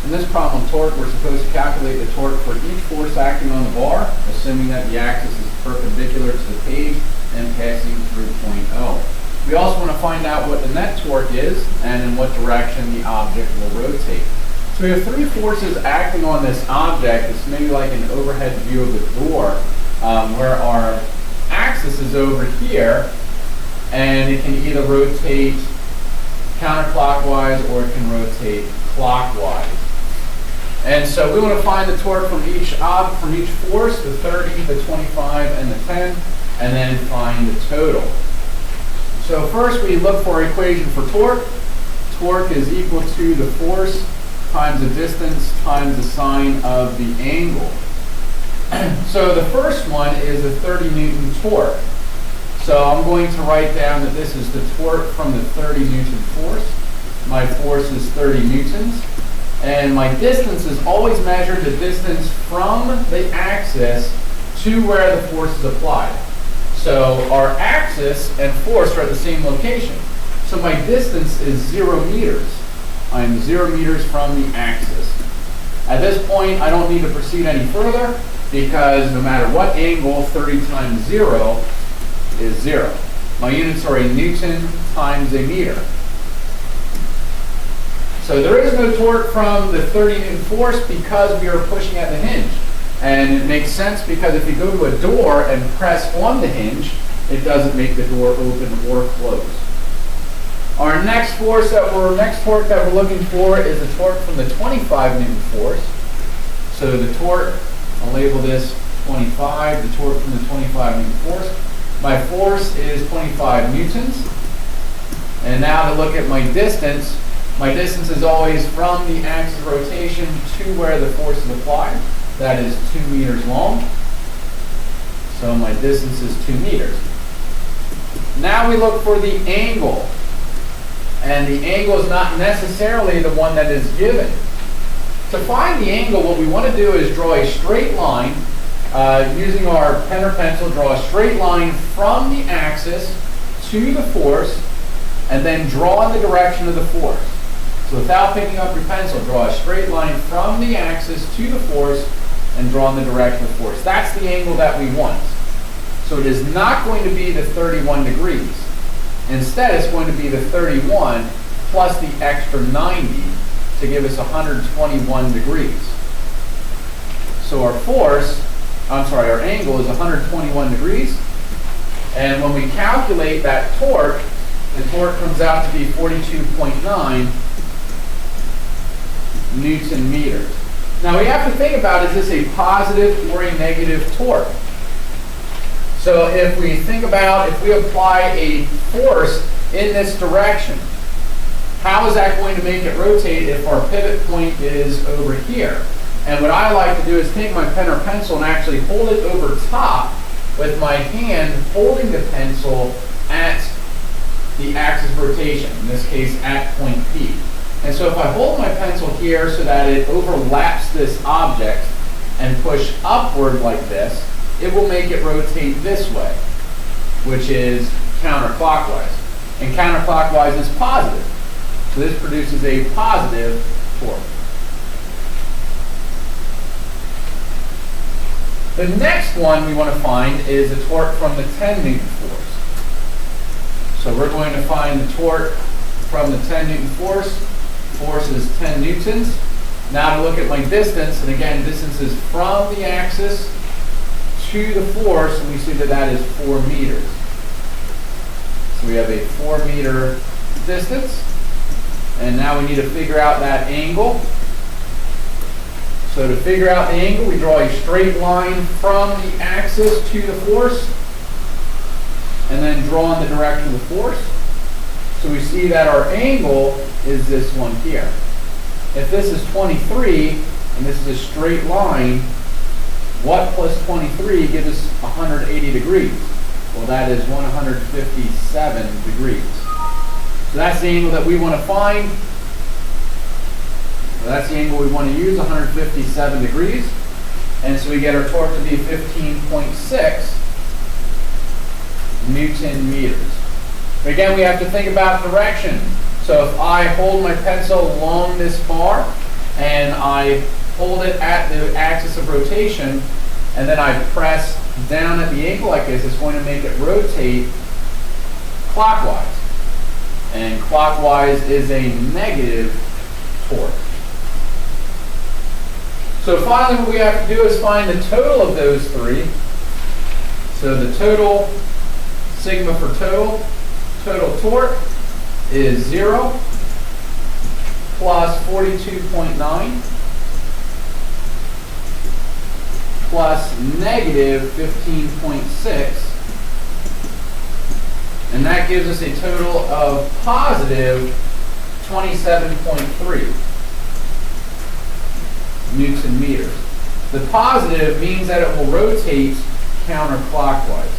In this problem of torque, we're supposed to calculate the torque for each force acting on the bar, assuming that the axis is perpendicular to the page and passing through point O. We also want to find out what the net torque is and in what direction the object will rotate. So we have three forces acting on this object. It's maybe like an overhead view of the door, where our axis is over here, and it can either rotate counterclockwise or it can rotate clockwise. And so we want to find the torque from each force, the 30, the 25, and the 10, and then find the total. So first we look for our equation for torque. Torque is equal to the force times the distance times the sine of the angle. So the first one is a 30 Newton torque. So I'm going to write down that this is the torque from the 30 Newton force. My force is 30 Newtons. And my distance is always measured the distance from the axis to where the force is applied. So our axis and force are at the same location. So my distance is 0 meters. I'm 0 meters from the axis. At this point, I don't need to proceed any further because no matter what angle, 30 times 0 is 0. My units are a Newton times a meter. So there is no torque from the 30 Newton force because we are pushing at the hinge. And it makes sense because if you go to a door and press on the hinge, it doesn't make the door open or close. Our next torque that we're looking for is the torque from the 25 Newton force. So the torque, I'll label this 25, the torque from the 25 Newton force. My force is 25 Newtons. And now to look at my distance is always from the axis of rotation to where the force is applied. That is 2 meters long. So my distance is 2 meters. Now we look for the angle. And the angle is not necessarily the one that is given. To find the angle, what we want to do is draw a straight line, using our pen or pencil, draw a straight line from the axis to the force, and then draw in the direction of the force. So without picking up your pencil, draw a straight line from the axis to the force and draw in the direction of the force. That's the angle that we want. So it is not going to be the 31 degrees. Instead, it's going to be the 31 plus the extra 90 to give us 121 degrees. So our angle is 121 degrees. And when we calculate that torque, the torque comes out to be 42.9 Newton meters. Now we have to think about, is this a positive or a negative torque? So if we think about, if we apply a force in this direction, how is that going to make it rotate if our pivot point is over here? And what I like to do is take my pen or pencil and actually hold it over top with my hand holding the pencil at the axis of rotation, in this case at point P. And so if I hold my pencil here so that it overlaps this object and push upward like this, it will make it rotate this way, which is counterclockwise. And counterclockwise is positive. So this produces a positive torque. The next one we want to find is the torque from the 10 Newton force. So we're going to find the torque from the 10 Newton force. Force is 10 Newtons. Now to look at my distance, and again, distance is from the axis to the force, and we see that that is 4 meters. So we have a 4 meter distance, and now we need to figure out that angle. So to figure out the angle, we draw a straight line from the axis to the force, and then draw in the direction of the force. So we see that our angle is this one here. If this is 23, and this is a straight line, what plus 23 gives us 180 degrees? Well, that is 157 degrees. So that's the angle that we want to find. So that's the angle we want to use, 157 degrees. And so we get our torque to be 15.6 Newton meters. But again, we have to think about direction. So if I hold my pencil along this bar, and I hold it at the axis of rotation, and then I press down at the ankle like this, it's going to make it rotate clockwise. And clockwise is a negative torque. So finally what we have to do is find the total of those three. So the total, sigma for total torque is 0 plus 42.9 plus negative 15.6, and that gives us a total of positive 27.3 Newton meters. The positive means that it will rotate counterclockwise.